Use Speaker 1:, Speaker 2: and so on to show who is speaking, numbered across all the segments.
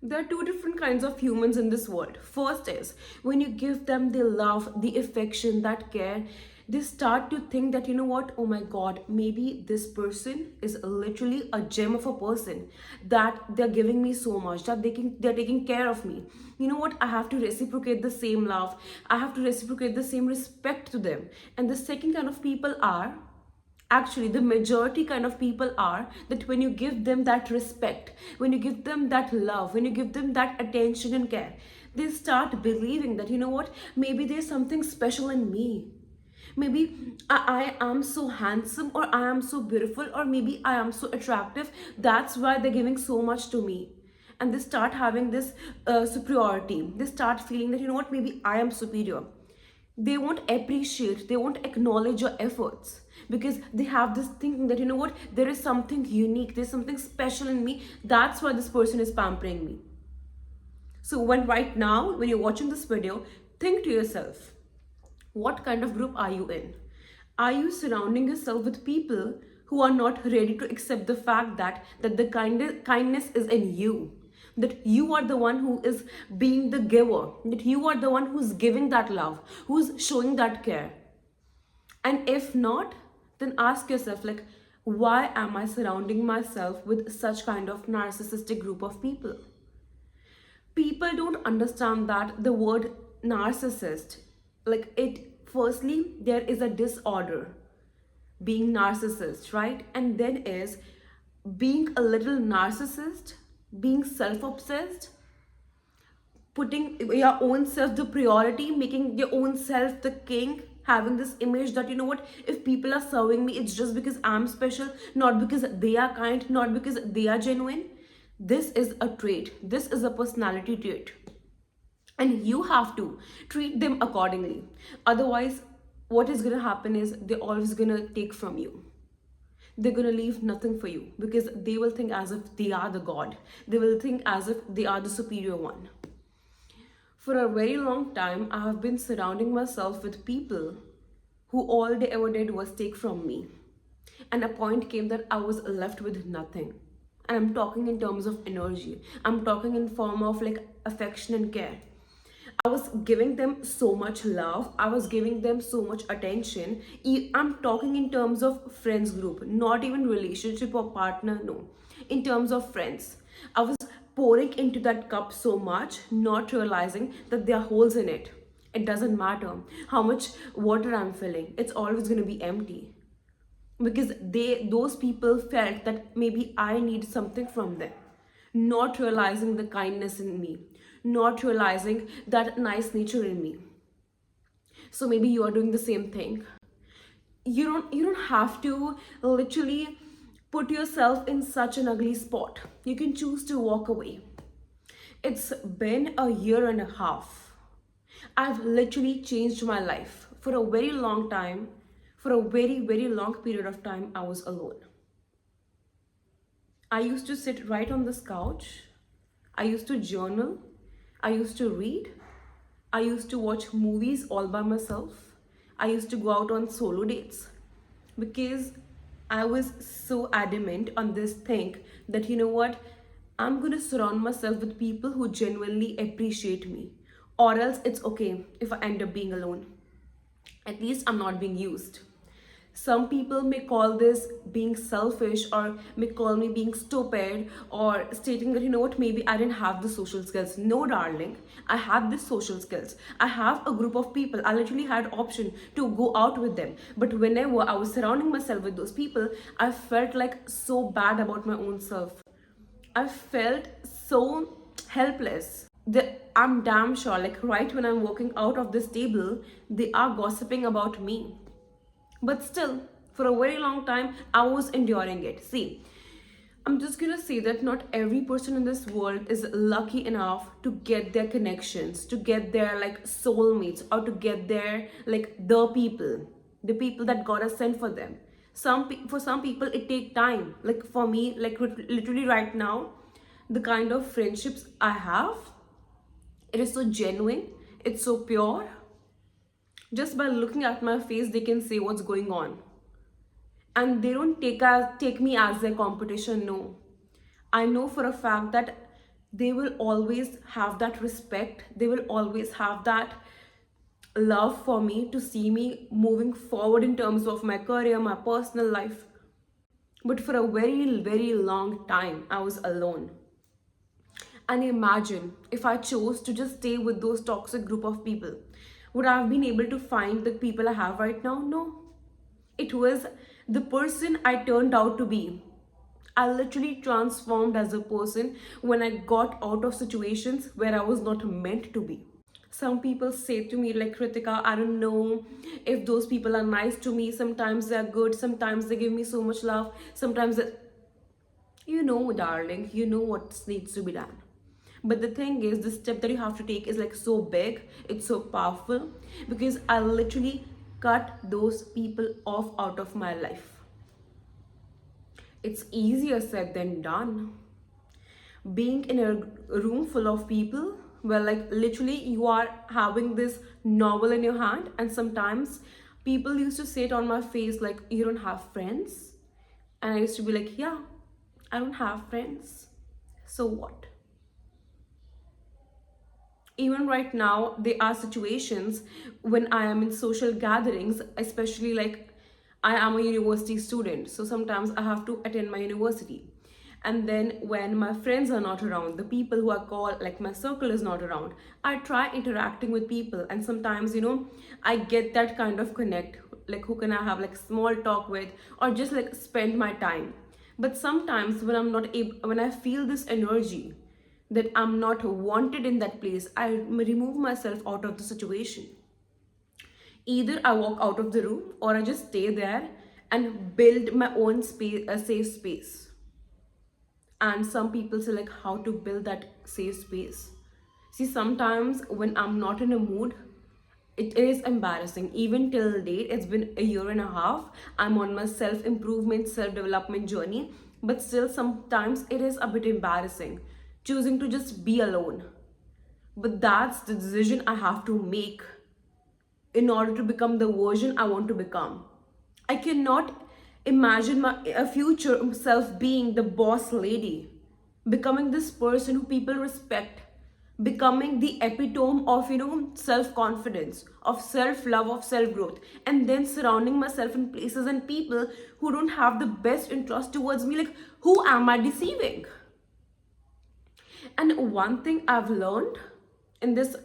Speaker 1: There are two different kinds of humans in this world. First is when you give them the love, the affection, that care, they start to think that, you know what, oh my god, maybe this person is literally a gem of a person, that they're giving me so much, that they're taking care of me. You know what, I have to reciprocate the same love, I have to reciprocate the same respect to them. And the second kind of people are, actually the majority kind of people are, that when you give them that respect, when you give them that love, when you give them that attention and care, they start believing that, you know what, maybe there's something special in me. Maybe I am so handsome, or I am so beautiful, or maybe I am so attractive, that's why they're giving so much to me. And they start having this superiority. They start feeling that, you know what, maybe I am superior. They won't appreciate, they won't acknowledge your efforts, because they have this thinking that, you know what, there is something unique, there's something special in me, that's why this person is pampering me. So when right now, when you're watching this video, think to yourself, what kind of group are you in? Are you surrounding yourself with people who are not ready to accept the fact that the kindness is in you, that you are the one who is being the giver, that you are the one who's giving that love, who's showing that care? And if not, then ask yourself, like, why am I surrounding myself with such kind of narcissistic group of people? People don't understand that the word narcissist, like, it, firstly there is a disorder being narcissist, right? And then is being a little narcissist, being self-obsessed, putting your own self the priority, making your own self the king, having this image that, you know what, if people are serving me, it's just because I'm special, not because they are kind, not because they are genuine. This is a trait, this is a personality trait, and you have to treat them accordingly. Otherwise, what is going to happen is they're always going to take from you. They're going to leave nothing for you, because they will think as if they are the god, they will think as if they are the superior one. For a very long time, I have been surrounding myself with people who all they ever did was take from me. And a point came that I was left with nothing. And I'm talking in terms of energy. I'm talking in form of like affection and care. I was giving them so much love. I was giving them so much attention. I'm talking in terms of friends group, not even relationship or partner, no. In terms of friends. I was pouring into that cup so much, not realizing that there are holes in it. It doesn't matter how much water I'm filling. It's always going to be empty, because those people felt that maybe I need something from them, not realizing the kindness in me, not realizing that nice nature in me. So maybe you are doing the same thing. You don't have to literally put yourself in such an ugly spot. You can choose to walk away. It's been a year and a half. I've literally changed my life. For a very long time, for a very, very long period of time, I was alone. I used to sit right on this couch. I used to journal. I used to read. I used to watch movies all by myself. I used to go out on solo dates, because I was so adamant on this thing that, you know what, I'm going to surround myself with people who genuinely appreciate me, or else it's okay if I end up being alone. At least I'm not being used. Some people may call this being selfish, or may call me being stupid, or stating that, you know what, maybe I didn't have the social skills. No, darling, I had the social skills. I have a group of people. I literally had option to go out with them. But whenever I was surrounding myself with those people, I felt like so bad about my own self. I felt so helpless. I'm damn sure, like right when I'm walking out of this table, they are gossiping about me. But still, for a very long time, I was enduring it. See, I'm just gonna say that not every person in this world is lucky enough to get their connections, to get their like soulmates, or to get their like the people that God has sent for them. For some people, it take time. Like for me, like literally right now, the kind of friendships I have, it is so genuine, it's so pure. Just by looking at my face, they can say what's going on. And they don't take me as their competition, no. I know for a fact that they will always have that respect, they will always have that love for me, to see me moving forward in terms of my career, my personal life. But for a very, very long time, I was alone. And imagine if I chose to just stay with those toxic group of people. Would I have been able to find the people I have right now? No. It was the person I turned out to be. I literally transformed as a person when I got out of situations where I was not meant to be. Some people say to me, like, Kritika, I don't know if those people are nice to me. Sometimes they're good, sometimes they give me so much love, sometimes they... You know, darling, you know what needs to be done. But the thing is, the step that you have to take is like so big, it's so powerful, because I literally cut those people off out of my life. It's easier said than done. Being in a room full of people where, like, literally you are having this novel in your hand, and sometimes people used to say it on my face, like, you don't have friends? And I used to be like, yeah, I don't have friends. So what? Even right now, there are situations when I am in social gatherings, especially like I am a university student, so sometimes I have to attend my university. And then when my friends are not around, the people who I call like my circle is not around, I try interacting with people, and sometimes, I get that kind of connect, like who can I have like small talk with, or just like spend my time. But sometimes when I'm not able, when I feel this energy that I'm not wanted in that place, I remove myself out of the situation. Either I walk out of the room, or I just stay there and build my own space, a safe space. And some people say, like, how to build that safe space. See, sometimes when I'm not in a mood, it is embarrassing. Even till date, it's been a year and a half, I'm on my self improvement, self development journey, but still sometimes it is a bit embarrassing choosing to just be alone. But that's the decision I have to make in order to become the version I want to become. I cannot imagine a future self being the boss lady, becoming this person who people respect, becoming the epitome of, self confidence, of self love, of self growth, and then surrounding myself in places and people who don't have the best interest towards me. Like, who am I deceiving? And one thing I've learned in this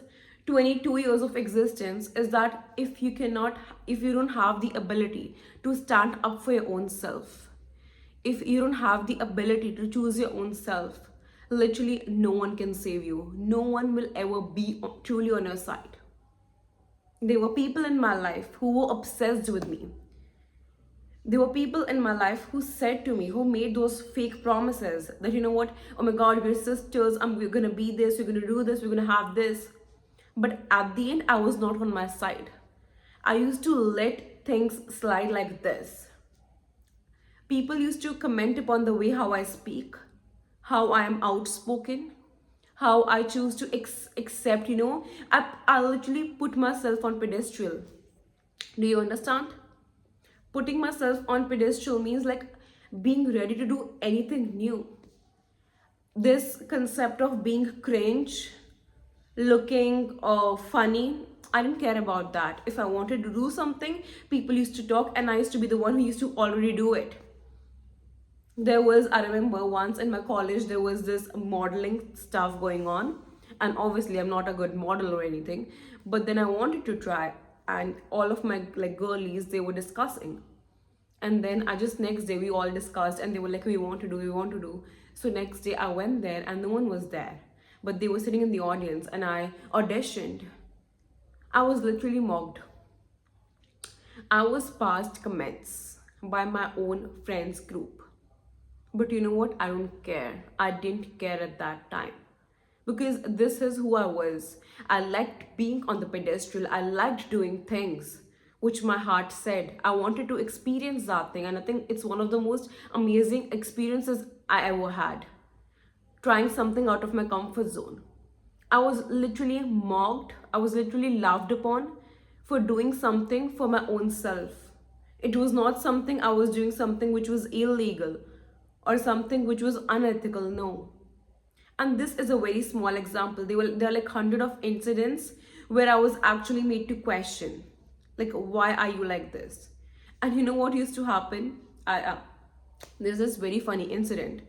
Speaker 1: 22 years of existence is that if you don't have the ability to stand up for your own self, if you don't have the ability to choose your own self, literally no one can save you. No one will ever be truly on your side. There were people in my life who were obsessed with me. There were people in my life who said to me, who made those fake promises that, you know what, oh my God, we're sisters, we're gonna be this, we're gonna do this, we're gonna have this. But at the end, I was not on my side. I used to let things slide like this. People used to comment upon the way how I speak, how I am outspoken, how I choose to accept, I literally put myself on pedestal. Do you understand? Putting myself on pedestal means like being ready to do anything new. This concept of being cringe, looking funny, I didn't care about that. If I wanted to do something, people used to talk, and I used to be the one who used to already do it. I remember once in my college, there was this modeling stuff going on, and obviously I'm not a good model or anything, but then I wanted to try, and all of my like girlies, they were discussing. And then I just, next day we all discussed, and they were like, we want to do. So next day I went there and no one was there, but they were sitting in the audience, and I auditioned. I was literally mocked. I was passed comments by my own friends group. But you know what? I don't care. I didn't care at that time. Because this is who I was. I liked being on the pedestal. I liked doing things which my heart said. I wanted to experience that thing. And I think it's one of the most amazing experiences I ever had. Trying something out of my comfort zone. I was literally mocked. I was literally laughed upon for doing something for my own self. It was not something I was doing something which was illegal or something which was unethical. No. And this is a very small example. There are like hundred of incidents where I was actually made to question, like, why are you like this? And you know what used to happen? There's this very funny incident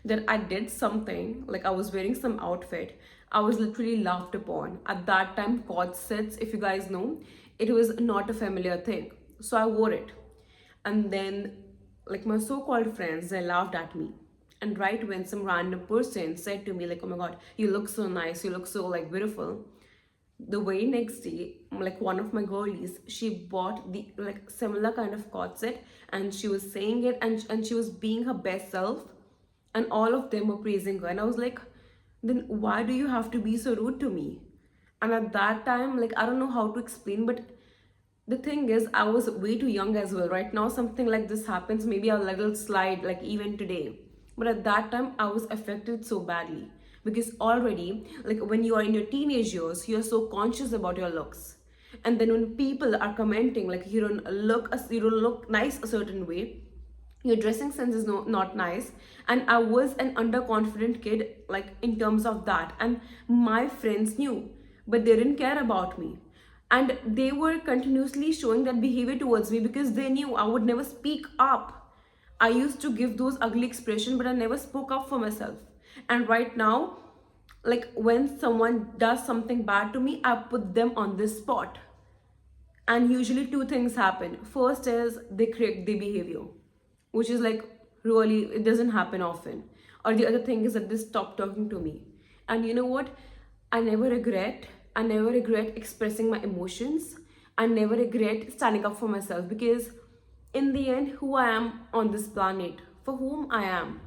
Speaker 1: that I did something, like I was wearing some outfit. I was literally laughed upon. At that time, cord sets, if you guys know, it was not a familiar thing. So I wore it. And then, like, my so-called friends, they laughed at me. And right when some random person said to me, like, oh my god, you look so nice, you look so like beautiful, the very next day, like one of my girlies, she bought the like similar kind of cord set, and she was saying it, and she was being her best self, and all of them were praising her. And I was like, then why do you have to be so rude to me? And at that time, like, I don't know how to explain, but the thing is, I was way too young as well. Right now, something like this happens, maybe a little slide, like even today. But at that time, I was affected so badly because already, like when you are in your teenage years, you're so conscious about your looks. And then when people are commenting, like you don't look nice a certain way, your dressing sense is not nice, and I was an underconfident kid, like in terms of that, and my friends knew, but they didn't care about me, and they were continuously showing that behavior towards me because they knew I would never speak up. I used to give those ugly expressions, but I never spoke up for myself. And right now, like when someone does something bad to me, I put them on this spot, and usually two things happen. First is they correct the behavior, which is like really, it doesn't happen often. Or the other thing is that they stop talking to me. And you know what, I never regret expressing my emotions. I never regret standing up for myself, because in the end, who I am on this planet, for whom I am,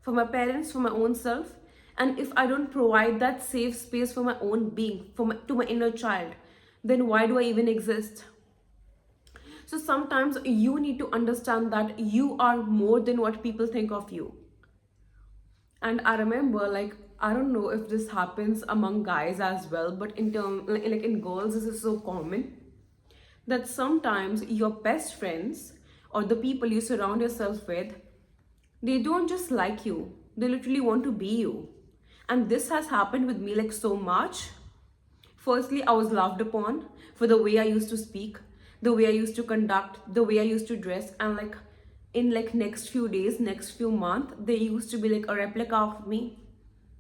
Speaker 1: for my parents, for my own self. And if I don't provide that safe space for my own being, to my inner child, then why do I even exist? So sometimes you need to understand that you are more than what people think of you. And I remember, like, I don't know if this happens among guys as well, but like in girls, this is so common that sometimes your best friends or the people you surround yourself with, they don't just like you, they literally want to be you. And this has happened with me like so much. Firstly, I was laughed upon for the way I used to speak, the way I used to conduct, the way I used to dress, and like in like next few days, next few months, they used to be like a replica of me.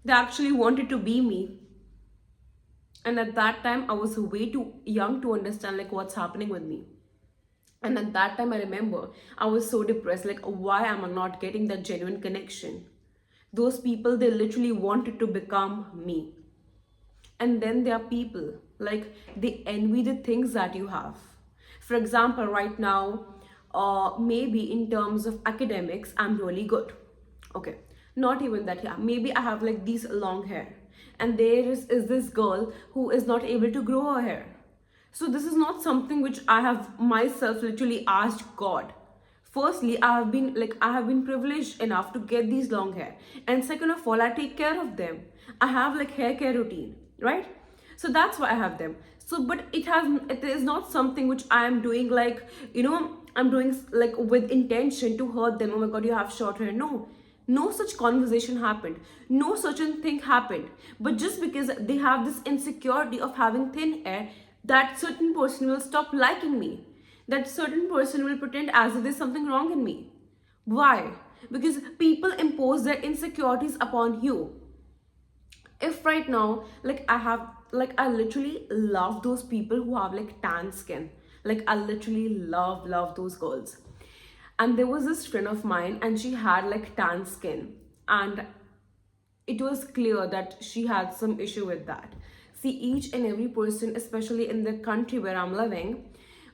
Speaker 1: They actually wanted to be me. And at that time, I was way too young to understand like what's happening with me. And at that time, I remember I was so depressed, like, why am I not getting that genuine connection? Those people, they literally wanted to become me. And then there are people, like, they envy the things that you have. For example, right now, maybe in terms of academics, I'm really good. Okay, not even that, yeah. Maybe I have like these long hair, and there is this girl who is not able to grow her hair. So this is not something which I have myself literally asked God. Firstly, I have been privileged enough to get these long hair, and second of all, I take care of them. I have like hair care routine, right? So that's why I have them. So but it is not something which I am doing, like, I'm doing like with intention to hurt them. Oh my god, you have short hair. No, no such conversation happened, no such a thing happened. But just because they have this insecurity of having thin hair, that certain person will stop liking me, that certain person will pretend as if there's something wrong in me. Why? Because people impose their insecurities upon you. If right now, like, I literally love those people who have like tan skin. Like, I literally love those girls. And there was this friend of mine, and she had like tan skin, and it was clear that she had some issue with that. See, each and every person, especially in the country where I'm living,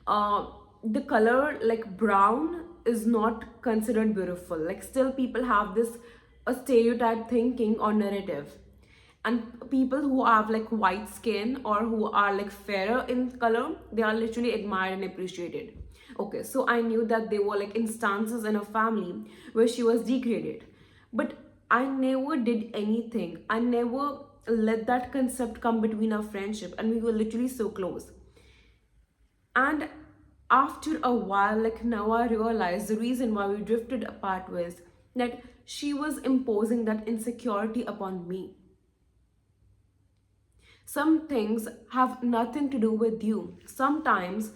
Speaker 1: the color like brown is not considered beautiful. Like, still people have this a stereotype thinking or narrative. And people who have like white skin or who are like fairer in color, they are literally admired and appreciated. Okay, so I knew that there were like instances in her family where she was degraded, but I never did anything. I never let that concept come between our friendship, and we were literally so close. And after a while, like, now I realize the reason why we drifted apart was that she was imposing that insecurity upon me. Some things have nothing to do with you. Sometimes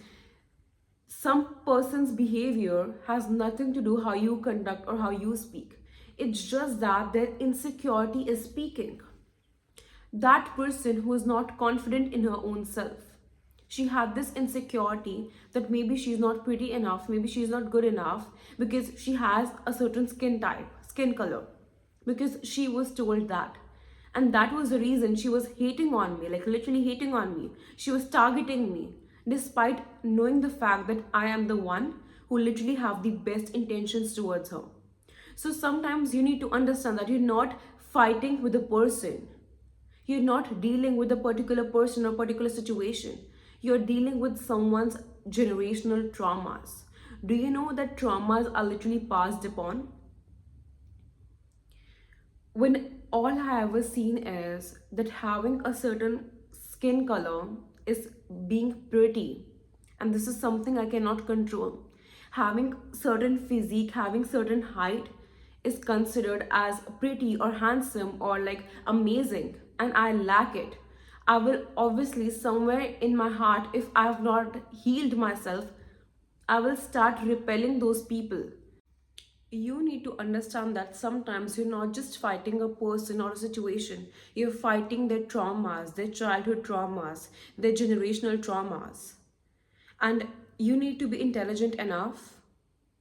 Speaker 1: some person's behavior has nothing to do how you conduct or how you speak. It's just that their insecurity is speaking. That person who is not confident in her own self. She had this insecurity that maybe she's not pretty enough, maybe she's not good enough because she has a certain skin type, skin color, because she was told that. And that was the reason she was hating on me, like literally hating on me. She was targeting me, despite knowing the fact that I am the one who literally have the best intentions towards her. So sometimes you need to understand that you're not fighting with a person. You're not dealing with a particular person or particular situation. You're dealing with someone's generational traumas. Do you know that traumas are literally passed upon? When all I ever seen is that having a certain skin color is being pretty, and this is something I cannot control. Having certain physique, having certain height is considered as pretty or handsome or like amazing, and I lack it. I will obviously, somewhere in my heart, if I have not healed myself, I will start repelling those people. You need to understand that sometimes you're not just fighting a person or a situation, you're fighting their traumas, their childhood traumas, their generational traumas. And you need to be intelligent enough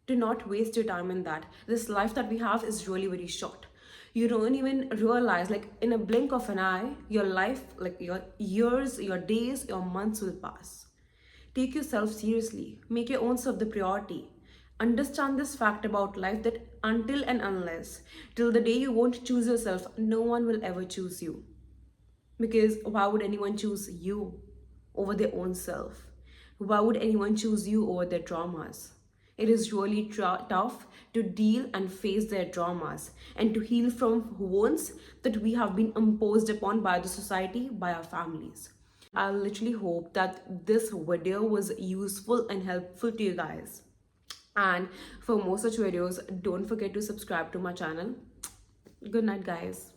Speaker 1: to not waste your time in that. This life that we have is really very short. You don't even realize, like in a blink of an eye, your life, like your years, your days, your months will pass. Take yourself seriously. Make your own self the priority. Understand this fact about life that until and unless, till the day you won't choose yourself, no one will ever choose you. Because why would anyone choose you over their own self? Why would anyone choose you over their traumas? It is really tough to deal and face their traumas and to heal from wounds that we have been imposed upon by the society, by our families. I literally hope that this video was useful and helpful to you guys. And for more such videos, don't forget to subscribe to my channel. Good night, guys.